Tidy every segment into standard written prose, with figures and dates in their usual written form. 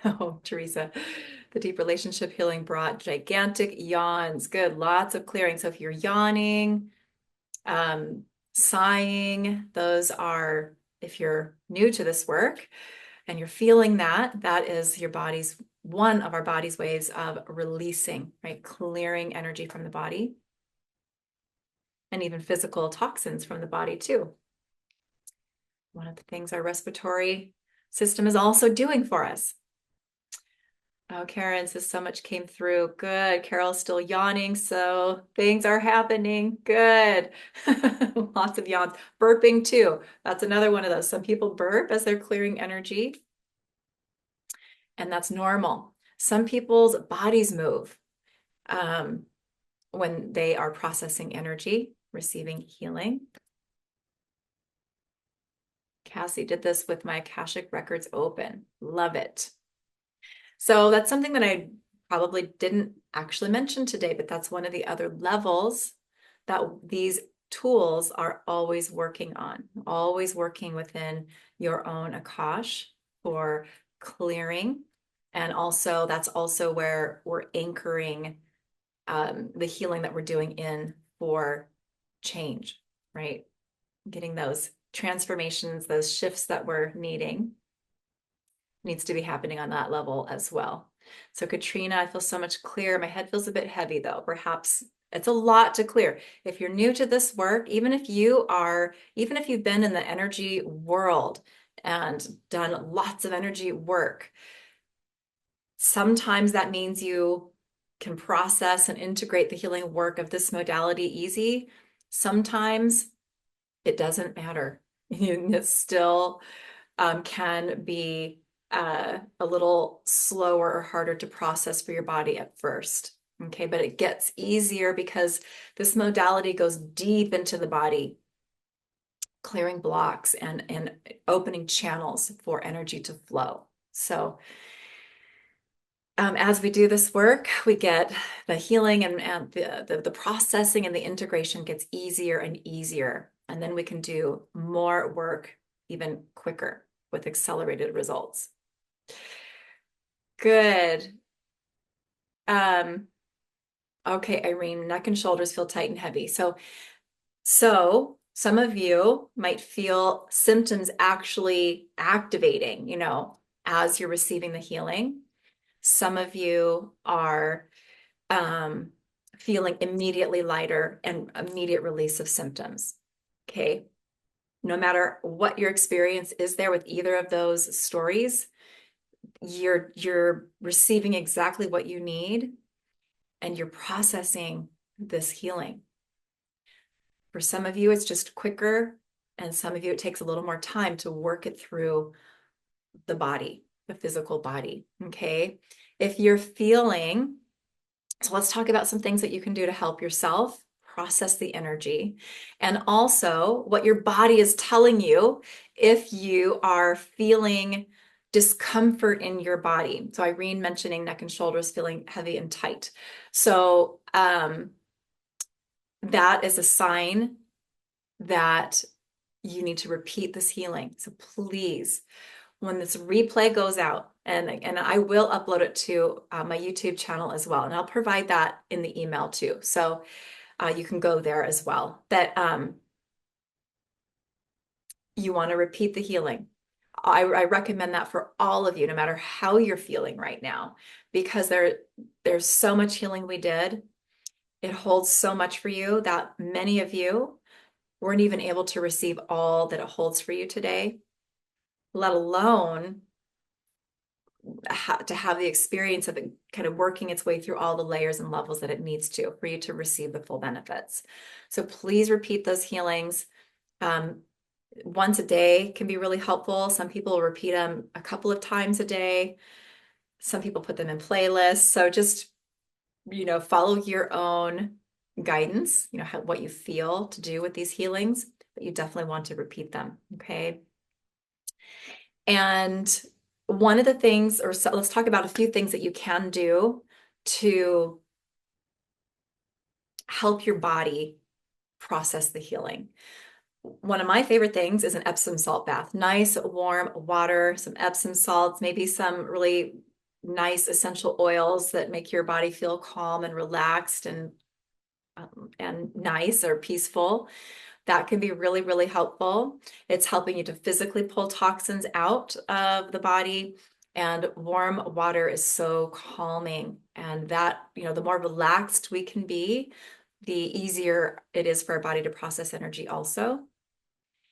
Oh, Teresa, the deep relationship healing brought gigantic yawns. Good, lots of clearing. So if you're yawning, um, sighing, those are, if you're new to this work and you're feeling that, that is your body's, one of our body's ways of releasing, right? Clearing energy from the body and even physical toxins from the body too. One of the things our respiratory system is also doing for us. Oh, Karen says so much came through. Good. Carol's still yawning, so things are happening. Good. Lots of yawns. Burping too. That's another one of those. Some people burp as they're clearing energy, and that's normal. Some people's bodies move um, when they are processing energy, receiving healing. Cassie did this with my Akashic Records open. Love it. So that's something that I probably didn't actually mention today, but that's one of the other levels that these tools are always working on, always working within your own Akash for clearing. And also, that's also where we're anchoring the healing that we're doing in for change, right? Getting those transformations, those shifts that we're needing needs to be happening on that level as well. So Katrina, I feel so much clearer. My head feels a bit heavy though. Perhaps it's a lot to clear. If you're new to this work, even if you've been in the energy world and done lots of energy work, sometimes that means you can process and integrate the healing work of this modality easy. Sometimes it doesn't matter. It still can be a little slower or harder to process for your body at first. Okay, but it gets easier because this modality goes deep into the body, clearing blocks and opening channels for energy to flow. So as we do this work, we get the healing and the processing and the integration gets easier and easier. And then we can do more work even quicker with accelerated results. Good. Um, okay, Irene, neck and shoulders feel tight and heavy. So some of you might feel symptoms actually activating, as you're receiving the healing. Some of you are feeling immediately lighter and immediate release of symptoms. Okay. No matter what your experience is there with either of those stories, you're receiving exactly what you need and you're processing this healing. For some of you, it's just quicker, and some of you, it takes a little more time to work it through the body, the physical body. Okay. If you're feeling, so let's talk about some things that you can do to help yourself process the energy and also what your body is telling you if you are feeling discomfort in your body. So Irene mentioning neck and shoulders feeling heavy and tight. So that is a sign that you need to repeat this healing. So please, when this replay goes out, and I will upload it to my YouTube channel as well, and I'll provide that in the email too. So you can go there as well. That you want to repeat the healing. I recommend that for all of you, no matter how you're feeling right now, because there's so much healing we did. It holds so much for you that many of you weren't even able to receive all that it holds for you today, let alone to have the experience of it kind of working its way through all the layers and levels that it needs to for you to receive the full benefits. So please repeat those healings. Once a day can be really helpful. Some people repeat them a couple of times a day. Some people put them in playlists. So just, follow your own guidance, what you feel to do with these healings, but you definitely want to repeat them. Okay. And one of the things, let's talk about a few things that you can do to help your body process the healing. One of my favorite things is an Epsom salt bath. Nice, warm water, some Epsom salts, maybe some really nice essential oils that make your body feel calm and relaxed and nice or peaceful. That can be really, really helpful. It's helping you to physically pull toxins out of the body. And warm water is so calming. And that, the more relaxed we can be, the easier it is for our body to process energy also.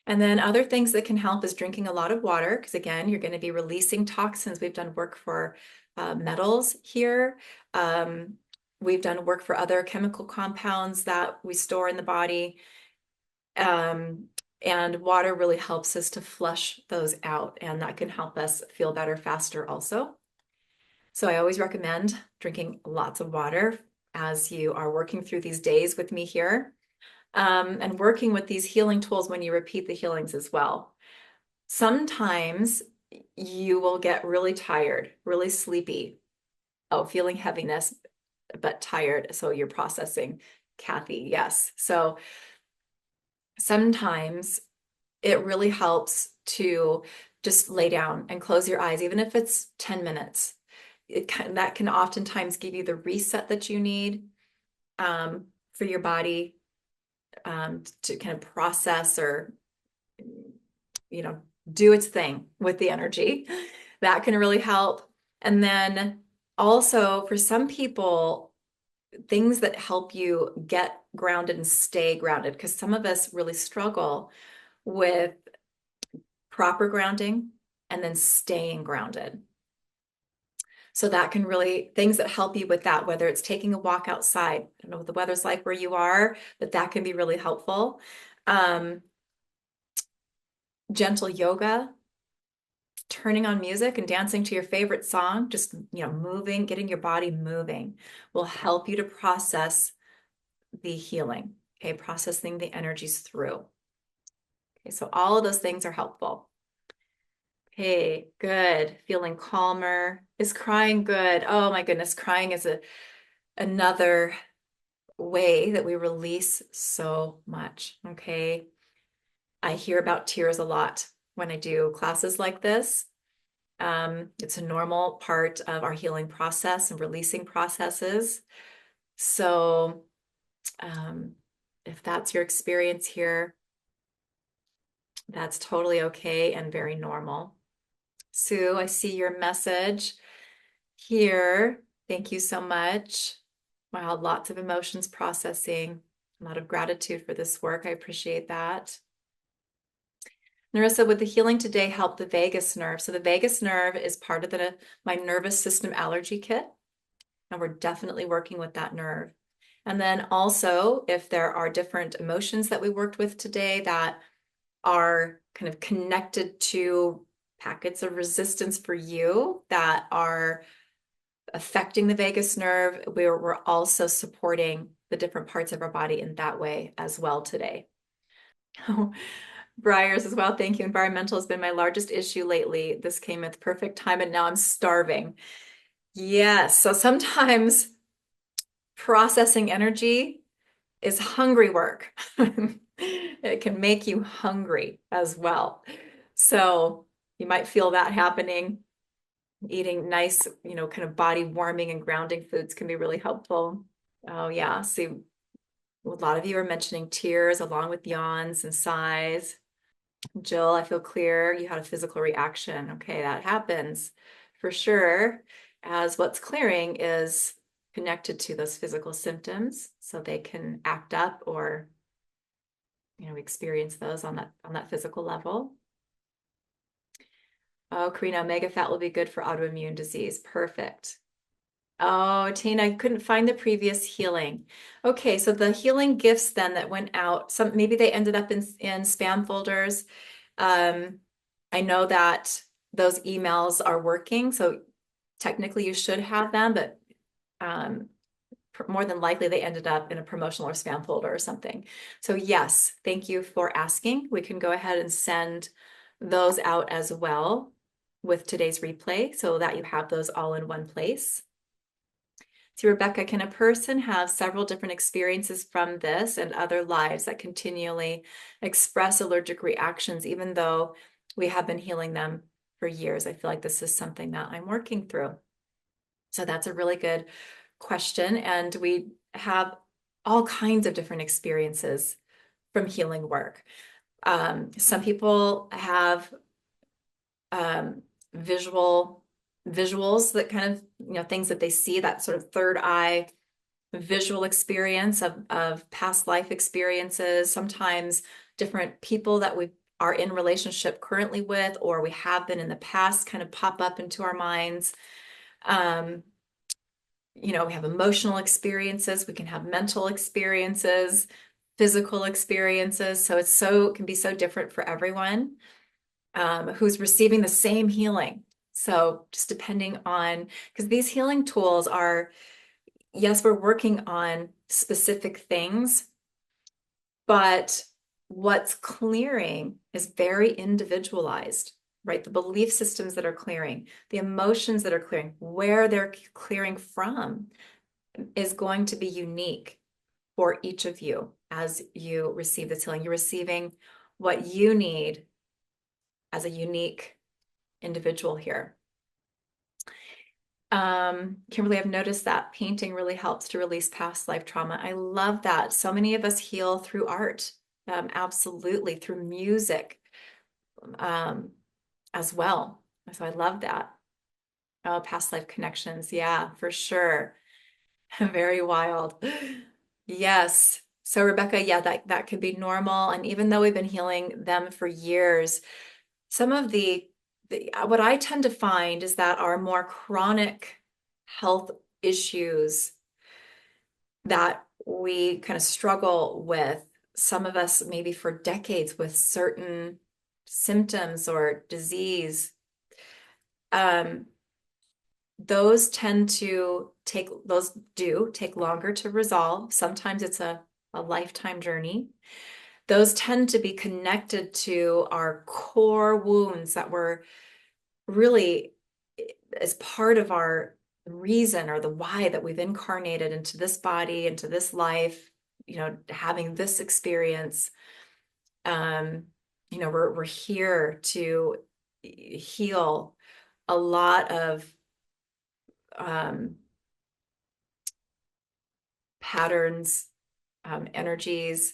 And then other things that can help is drinking a lot of water, because again, you're going to be releasing toxins. We've done work for metals here. We've done work for other chemical compounds that we store in the body. And water really helps us to flush those out, and that can help us feel better faster also. So I always recommend drinking lots of water as you are working through these days with me here. And working with these healing tools when you repeat the healings as well. Sometimes you will get really tired, really sleepy. Oh, feeling heaviness, but tired. So you're processing, Kathy. Yes. So sometimes it really helps to just lay down and close your eyes, even if it's 10 minutes. That can oftentimes give you the reset that you need for your body to kind of process or, do its thing with the energy. That can really help. And then also for some people, things that help you get grounded and stay grounded, because some of us really struggle with proper grounding and then staying grounded. So that can really, things that help you with that, whether it's taking a walk outside, I don't know what the weather's like where you are, but that can be really helpful. Gentle yoga, turning on music and dancing to your favorite song, just, moving, getting your body moving will help you to process the healing, okay, processing the energies through. Okay, so all of those things are helpful. Okay, good. Feeling calmer. Is crying good? Oh my goodness, crying is another way that we release so much, okay? I hear about tears a lot when I do classes like this. It's a normal part of our healing process and releasing processes. So if that's your experience here, that's totally okay and very normal. Sue, I see your message here. Thank you so much. Wow, lots of emotions processing. A lot of gratitude for this work. I appreciate that. Narissa, would the healing today help the vagus nerve? So the vagus nerve is part of my nervous system allergy kit, and we're definitely working with that nerve. And then also, if there are different emotions that we worked with today that are kind of connected to packets of resistance for you that are affecting the vagus nerve, we're also supporting the different parts of our body in that way as well today. Briars as well. Thank you. Environmental has been my largest issue lately. This came at the perfect time and now I'm starving. Yes. So sometimes processing energy is hungry work. It can make you hungry as well. So you might feel that happening. Eating nice, kind of body warming and grounding foods can be really helpful. Oh yeah. See, a lot of you are mentioning tears along with yawns and sighs. Jill, I feel clear. You had a physical reaction. Okay, that happens for sure, as what's clearing is connected to those physical symptoms, so they can act up or, experience those on that physical level. Oh, Karina, omega fat will be good for autoimmune disease. Perfect. Oh, Tina, I couldn't find the previous healing. Okay, so the healing gifts then that went out, maybe they ended up in spam folders. I know that those emails are working, so technically you should have them, but more than likely they ended up in a promotional or spam folder or something. So yes, thank you for asking. We can go ahead and send those out as well with today's replay so that you have those all in one place. So Rebecca, can a person have several different experiences from this and other lives that continually express allergic reactions, even though we have been healing them for years? I feel like this is something that I'm working through. So that's a really good question. And we have all kinds of different experiences from healing work. Some people have um, visual visuals that kind of, things that they see, that sort of third eye visual experience of past life experiences. Sometimes different people that we are in relationship currently with, or we have been in the past, kind of pop up into our minds. Um, we have emotional experiences, we can have mental experiences, physical experiences. So it can be so different for everyone who's receiving the same healing. So just depending on, because these healing tools are, yes, we're working on specific things, but what's clearing is very individualized, right? The belief systems that are clearing, the emotions that are clearing, where they're clearing from is going to be unique for each of you as you receive this healing. You're receiving what you need as a unique individual here. Kimberlie, I've noticed that painting really helps to release past life trauma. I love that. So many of us heal through art, absolutely, through music um, as well. So I love that. Oh, past life connections. Yeah, for sure. Very wild. Yes. So Rebecca, yeah, that could be normal. And even though we've been healing them for years, some of the what I tend to find is that our more chronic health issues that we kind of struggle with, some of us maybe for decades with certain symptoms or disease, um, those do take longer to resolve. Sometimes it's a lifetime journey. Those tend to be connected to our core wounds that were really as part of our reason or the why that we've incarnated into this body, into this life, having this experience. Um, we're here to heal a lot of um, patterns, energies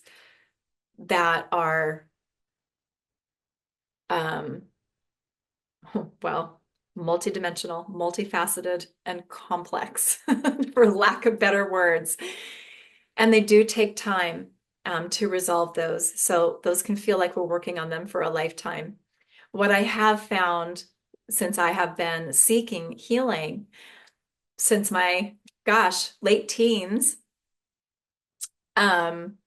that are, um, well, multidimensional, multifaceted, and complex, for lack of better words. And they do take time to resolve those. So those can feel like we're working on them for a lifetime. What I have found since I have been seeking healing since my, gosh, late teens, um,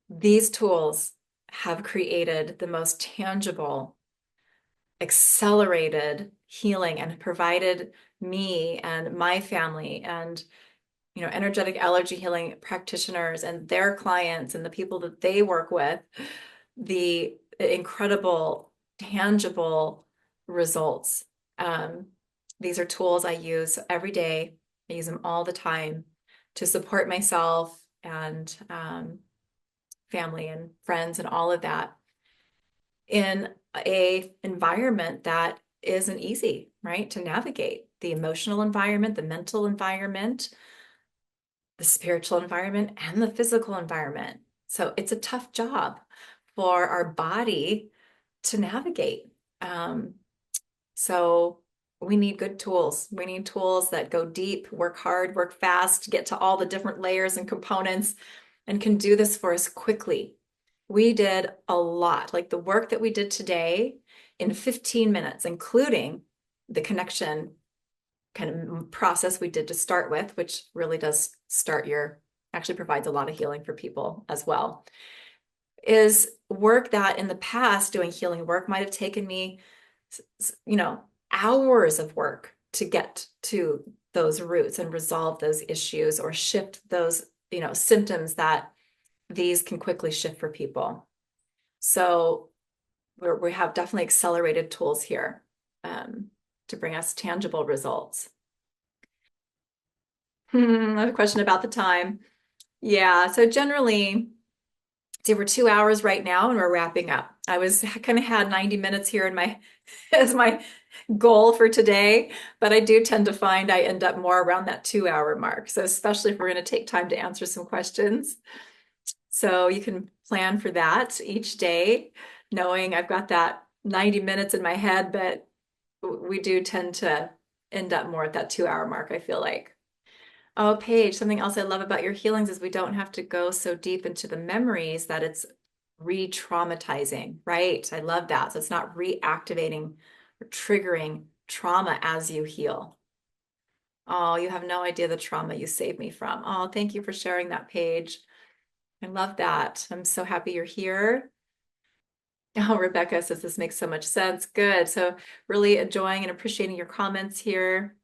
these tools have created the most tangible, accelerated healing and provided me and my family and energetic allergy healing practitioners and their clients and the people that they work with, the incredible, tangible results. Um, these are tools I use every day. I use them all the time to support myself and family and friends and all of that in a environment that isn't easy, right, to navigate. The emotional environment, the mental environment, the spiritual environment, and the physical environment. So it's a tough job for our body to navigate. Um, so we need good tools. We need tools that go deep, work hard, work fast, get to all the different layers and components, and can do this for us quickly. We did a lot, like the work that we did today in 15 minutes, including the connection kind of process we did to start with, which really does actually provides a lot of healing for people as well, is work that in the past doing healing work might have taken me, hours of work to get to those roots and resolve those issues or shift those, symptoms that these can quickly shift for people. So we have definitely accelerated tools here to bring us tangible results. I have a question about the time. Yeah, so generally, see, we're 2 hours right now and we're wrapping up. I was kind of had 90 minutes here in my as my goal for today, but I do tend to find I end up more around that 2 hour mark. So especially if we're going to take time to answer some questions. So you can plan for that each day, knowing I've got that 90 minutes in my head, but we do tend to end up more at that 2 hour mark, I feel like. Oh, Paige, something else I love about your healings is we don't have to go so deep into the memories that it's re-traumatizing, right? I love that. So it's not reactivating or triggering trauma as you heal. Oh, you have no idea the trauma you saved me from. Oh, thank you for sharing that, Paige. I love that. I'm so happy you're here. Oh, Rebecca says this makes so much sense. Good. So really enjoying and appreciating your comments here.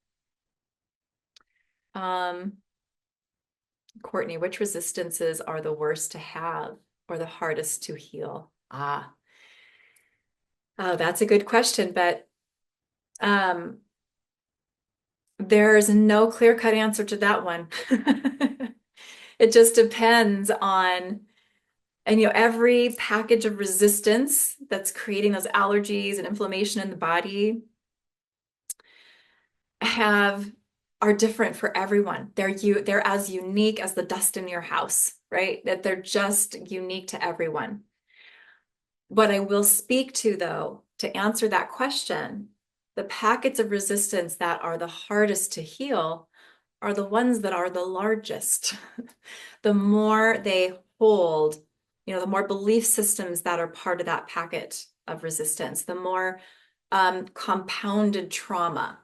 Courtney, which resistances are the worst to have or the hardest to heal? Oh, that's a good question, but there's no clear-cut answer to that one. It just depends on, and every package of resistance that's creating those allergies and inflammation in the body are different for everyone. They're as unique as the dust in your house, right? That they're just unique to everyone. What I will speak to, though, to answer that question, the packets of resistance that are the hardest to heal are the ones that are the largest. The more they hold, the more belief systems that are part of that packet of resistance, the more compounded trauma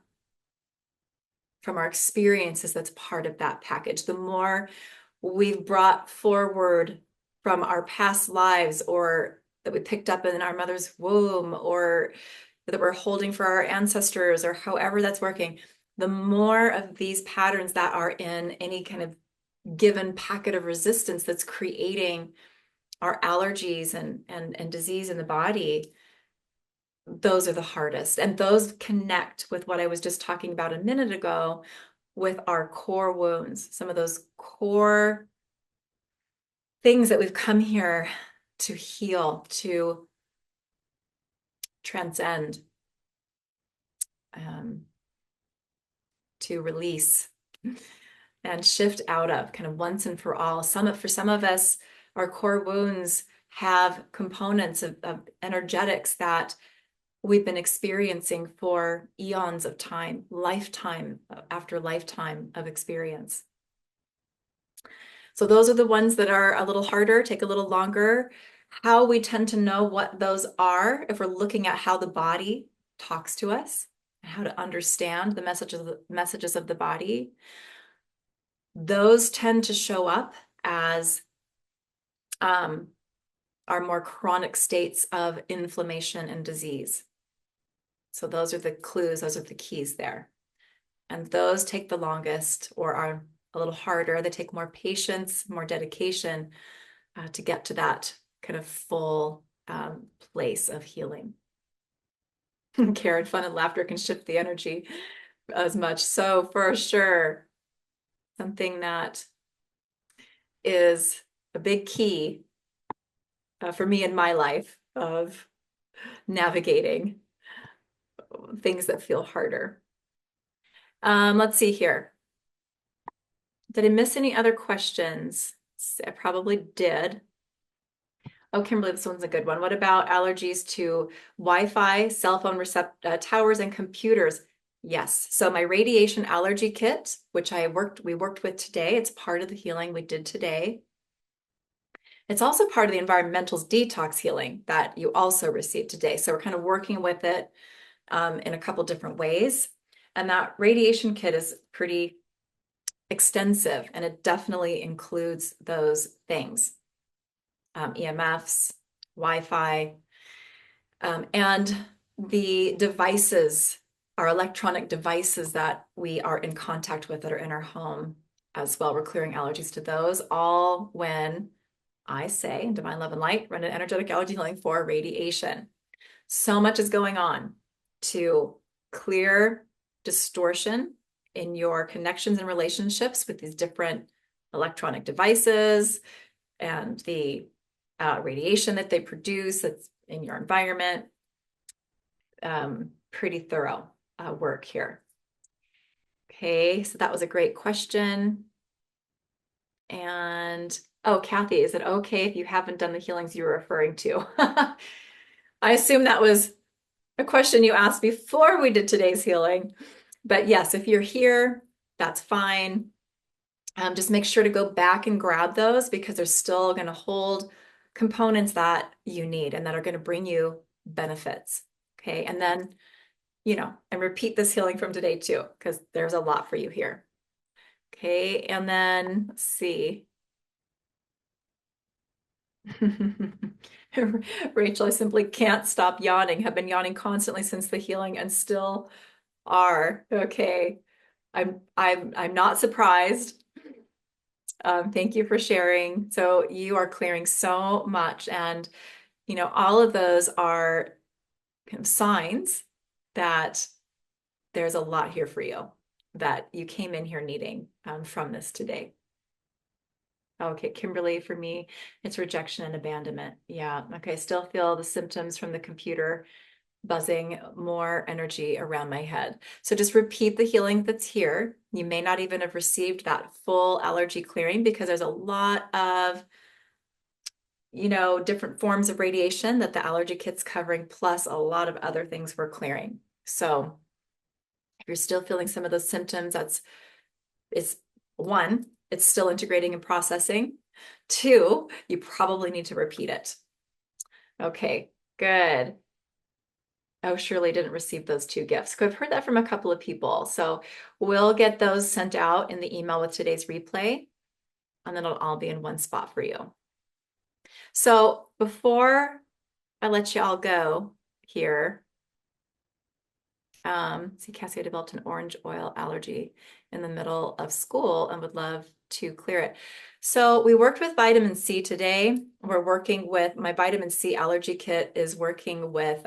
from our experiences that's part of that package, the more we've brought forward from our past lives or that we picked up in our mother's womb or that we're holding for our ancestors or however that's working, the more of these patterns that are in any kind of given packet of resistance that's creating our allergies and disease in the body, those are the hardest. And those connect with what I was just talking about a minute ago with our core wounds, some of those core things that we've come here to heal, to transcend, to release and shift out of kind of once and for all. For some of us, our core wounds have components of energetics that we've been experiencing for eons of time, lifetime after lifetime of experience. So those are the ones that are a little harder, take a little longer. How we tend to know what those are if we're looking at how the body talks to us and how to understand the messages of the body. Those tend to show up as our more chronic states of inflammation and disease. So those are the clues, those are the keys there. And those take the longest or are a little harder. They take more patience, more dedication to get to that kind of full place of healing. Karen, fun and laughter can shift the energy as much. So for sure, something that is a big key for me in my life of navigating things that feel harder. Let's see here. Did I miss any other questions? I probably did. Oh, Kimberly, this one's a good one. What about allergies to Wi-Fi, cell phone towers, and computers? Yes. So my radiation allergy kit, which we worked with today, it's part of the healing we did today. It's also part of the environmentals detox healing that you also received today. So we're kind of working with it in a couple different ways. And that radiation kit is pretty extensive, and it definitely includes those things. EMFs, Wi-Fi, and the devices, our electronic devices that we are in contact with that are in our home as well. We're clearing allergies to those, all when I say, in Divine Love and Light, run an energetic allergy healing for radiation. So much is going on to clear distortion in your connections and relationships with these different electronic devices and the radiation that they produce that's in your environment. Pretty thorough work here. Okay, so that was a great question. And oh, Kathy, is it okay if you haven't done the healings you were referring to? I assume that was a question you asked before we did today's healing. But yes, if you're here, that's fine. Just make sure to go back and grab those because they're still going to hold components that you need and that are going to bring you benefits. Okay, and then, and repeat this healing from today too, because there's a lot for you here. Okay, and then let's see. Rachel, I simply can't stop yawning. Have been yawning constantly since the healing and still are. Okay. I'm not surprised. Thank you for sharing. So you are clearing so much, and all of those are kind of signs that there's a lot here for you that you came in here needing from this today. Okay, Kimberly, for me, it's rejection and abandonment. Yeah. Okay. Still feel the symptoms from the computer buzzing, more energy around my head. So just repeat the healing that's here. You may not even have received that full allergy clearing because there's a lot of, different forms of radiation that the allergy kit's covering, plus a lot of other things we're clearing. So if you're still feeling some of those symptoms, it's one, it's still integrating and processing. Two, you probably need to repeat it. Okay, good. Oh, Shirley didn't receive those 2 gifts. I've heard that from a couple of people. So we'll get those sent out in the email with today's replay, and then it'll all be in one spot for you. So before I let you all go here, see, Cassie, I developed an orange oil allergy in the middle of school and would love to clear it. So we worked with vitamin C today. We're working with, my vitamin C allergy kit is working with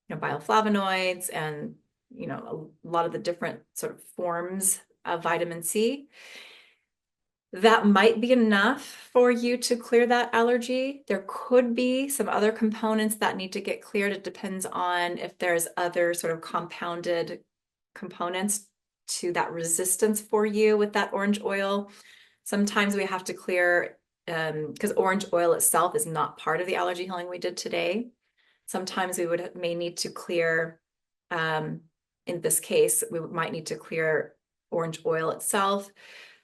bioflavonoids and a lot of the different sort of forms of vitamin C. That might be enough for you to clear that allergy. There could be some other components that need to get cleared. It depends on if there's other sort of compounded components to that resistance for you with that orange oil. Sometimes we have to clear, because orange oil itself is not part of the allergy healing we did today. Sometimes we may need to clear, in this case, we might need to clear orange oil itself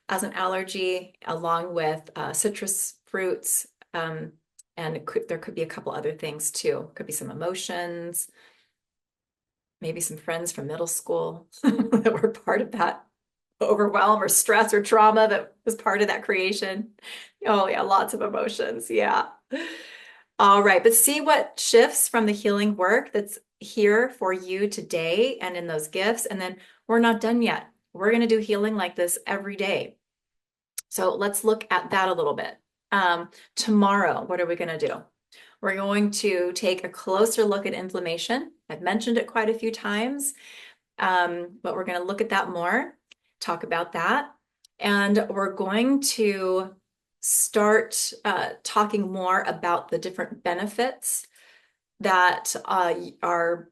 as an allergy, along with citrus fruits. And there could be a couple other things too. Could be some emotions, maybe some friends from middle school that were part of that overwhelm or stress or trauma that was part of that creation. Oh yeah, lots of emotions. Yeah. All right, but see what shifts from the healing work that's here for you today and in those gifts. And then we're not done yet. We're going to do healing like this every day. So let's look at that a little bit. Tomorrow, what are we going to do? We're going to take a closer look at inflammation. I've mentioned it quite a few times, but we're going to look at that more, talk about that. And we're going to start talking more about the different benefits that are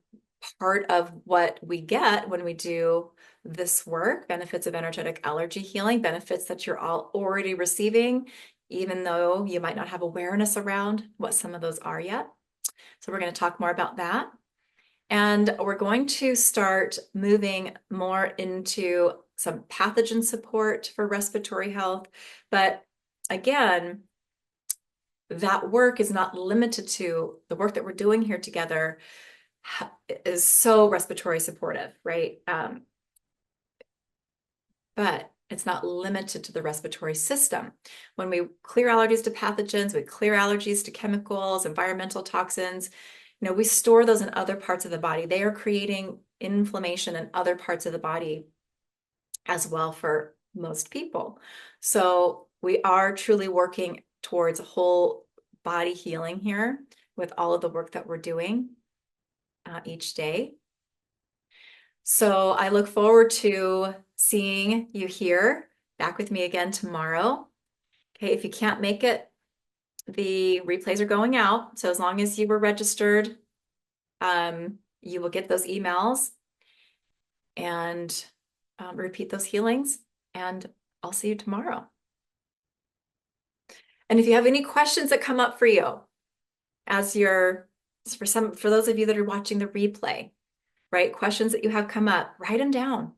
part of what we get when we do this work, benefits of energetic allergy healing, benefits that you're all already receiving, even though you might not have awareness around what some of those are yet. So we're going to talk more about that. And we're going to start moving more into some pathogen support for respiratory health. But again, that work is not limited to the work that we're doing here together is so respiratory supportive, right? But it's not limited to the respiratory system. When we clear allergies to pathogens, we clear allergies to chemicals, environmental toxins, we store those in other parts of the body. They are creating inflammation in other parts of the body as well for most people. So we are truly working towards a whole body healing here with all of the work that we're doing each day. So I look forward to seeing you here back with me again tomorrow. Okay, if you can't make it, the replays are going out. So as long as you were registered, you will get those emails and repeat those healings. And I'll see you tomorrow. And if you have any questions that come up for you as you're, for those of you that are watching the replay, right? Questions that you have come up, write them down,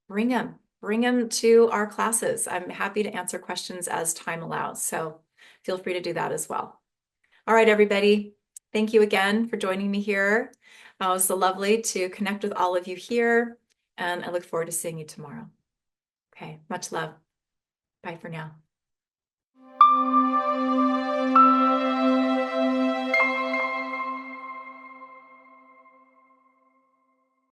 bring them to our classes. I'm happy to answer questions as time allows. So feel free to do that as well. All right, everybody. Thank you again for joining me here. It was so lovely to connect with all of you here, and I look forward to seeing you tomorrow. Okay, much love. Bye for now.